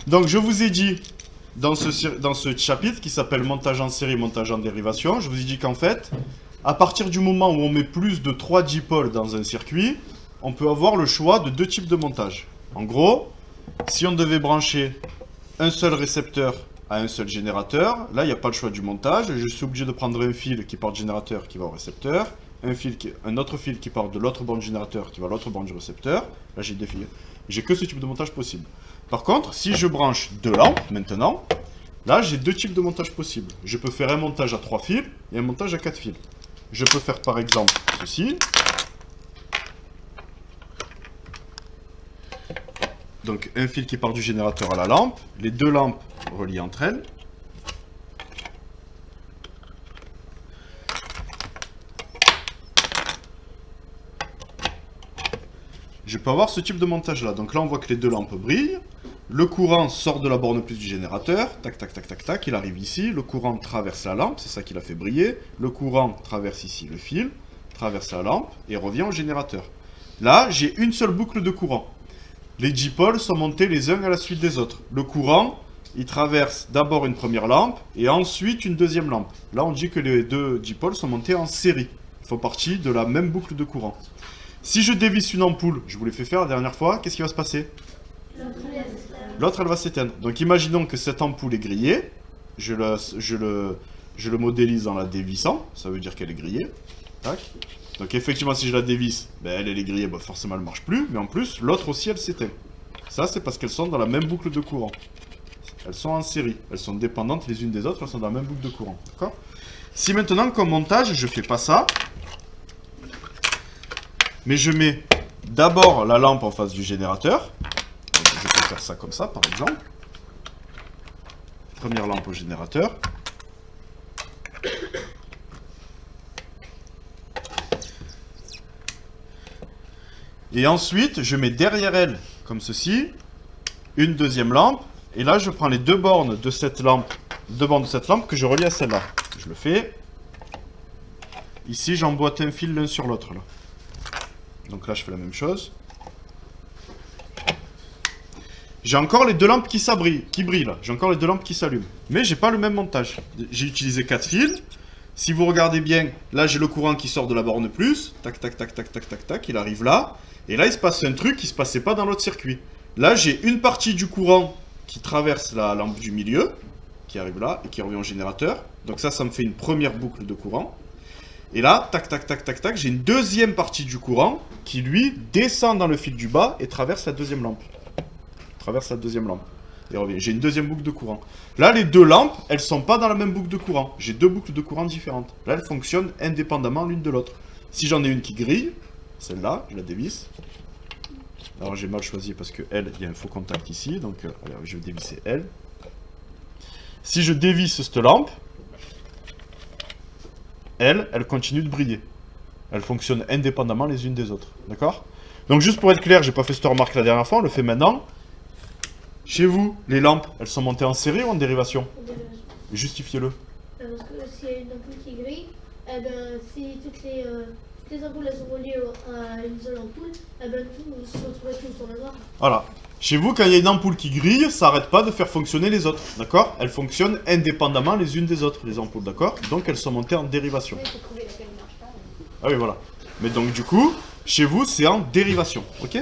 Donc je vous ai dit, dans ce chapitre qui s'appelle montage en série, montage en dérivation, je vous ai dit qu'en fait, à partir du moment où on met plus de 3 dipoles dans un circuit, on peut avoir le choix de 2 types de montage. En gros, si on devait brancher un seul récepteur à un seul générateur, là il n'y a pas le choix du montage, je suis obligé de prendre un fil qui part du générateur qui va au récepteur, un autre fil qui part de l'autre borne du générateur qui va à l'autre borne du récepteur, là j'ai 2 fils. J'ai que ce type de montage possible. Par contre, si je branche 2 lampes maintenant, là j'ai 2 types de montage possibles. Je peux faire un montage à 3 fils et un montage à 4 fils. Je peux faire par exemple ceci. Donc un fil qui part du générateur à la lampe, les 2 lampes reliées entre elles. Je peux avoir ce type de montage là. Donc là on voit que les 2 lampes brillent. Le courant sort de la borne plus du générateur. Tac, tac, tac, tac, tac. Il arrive ici. Le courant traverse la lampe. C'est ça qui l'a fait briller. Le courant traverse ici le fil. Traverse la lampe et revient au générateur. Là j'ai une seule boucle de courant. Les dipoles sont montés les uns à la suite des autres. Le courant, il traverse d'abord une première lampe et ensuite une deuxième lampe. Là, on dit que les 2 dipoles sont montés en série. Ils font partie de la même boucle de courant. Si je dévisse une ampoule, je vous l'ai fait faire la dernière fois, qu'est-ce qui va se passer? L'autre, elle va s'éteindre. Donc, imaginons que cette ampoule est grillée. Je le modélise en la dévissant. Ça veut dire qu'elle est grillée. Tac. Donc effectivement, si je la dévisse, ben, elle est grillée, ben, forcément elle ne marche plus. Mais en plus, l'autre aussi, elle s'éteint. Ça, c'est parce qu'elles sont dans la même boucle de courant. Elles sont en série. Elles sont dépendantes les unes des autres, elles sont dans la même boucle de courant. D'accord? Si maintenant, comme montage, je ne fais pas ça, mais je mets d'abord la lampe en face du générateur. Donc, je peux faire ça comme ça, par exemple. Première lampe au générateur. Et ensuite, je mets derrière elle, comme ceci, une deuxième lampe. Et là, je prends les 2 bornes de cette lampe, que je relie à celle-là. Je le fais. Ici, j'emboîte un fil l'un sur l'autre. Donc là, je fais la même chose. J'ai encore les 2 lampes qui brillent là. J'ai encore les 2 lampes qui s'allument. Mais j'ai pas le même montage. J'ai utilisé 4 fils. Si vous regardez bien, là, j'ai le courant qui sort de la borne plus. Tac, tac, tac, tac, tac, tac, tac. Il arrive là. Et là, il se passe un truc qui ne se passait pas dans l'autre circuit. Là, j'ai une partie du courant qui traverse la lampe du milieu, qui arrive là, et qui revient au générateur. Donc ça me fait une première boucle de courant. Et là, tac, tac, tac, tac, tac, j'ai une deuxième partie du courant qui, lui, descend dans le fil du bas et traverse la deuxième lampe. Et revient. J'ai une deuxième boucle de courant. Là, les 2 lampes, elles ne sont pas dans la même boucle de courant. J'ai 2 boucles de courant différentes. Là, elles fonctionnent indépendamment l'une de l'autre. Si j'en ai une qui grille, celle-là, je la dévisse. Alors j'ai mal choisi parce que elle, il y a un faux contact ici, donc alors, je vais dévisser elle. Si je dévisse cette lampe, elle continue de briller. Elles fonctionnent indépendamment les unes des autres, d'accord? Donc juste pour être clair, j'ai pas fait cette remarque la dernière fois, on le fait maintenant. Chez vous, les lampes, elles sont montées en série ou en dérivation? En dérivation. Justifiez-le. Parce que s'il y a une ampoule qui grille, eh ben, si toutes les ampoules elles sont reliées à une seule ampoule, eh ben, tout se retrouve tous sur le noir. Voilà. Chez vous, quand il y a une ampoule qui grille, ça n'arrête pas de faire fonctionner les autres, d'accord? Elles fonctionnent indépendamment les unes des autres, les ampoules, d'accord? Donc elles sont montées en dérivation. Il faut trouver laquelle ne marche pas. Ah oui, voilà. Mais donc du coup, chez vous, c'est en dérivation, ok?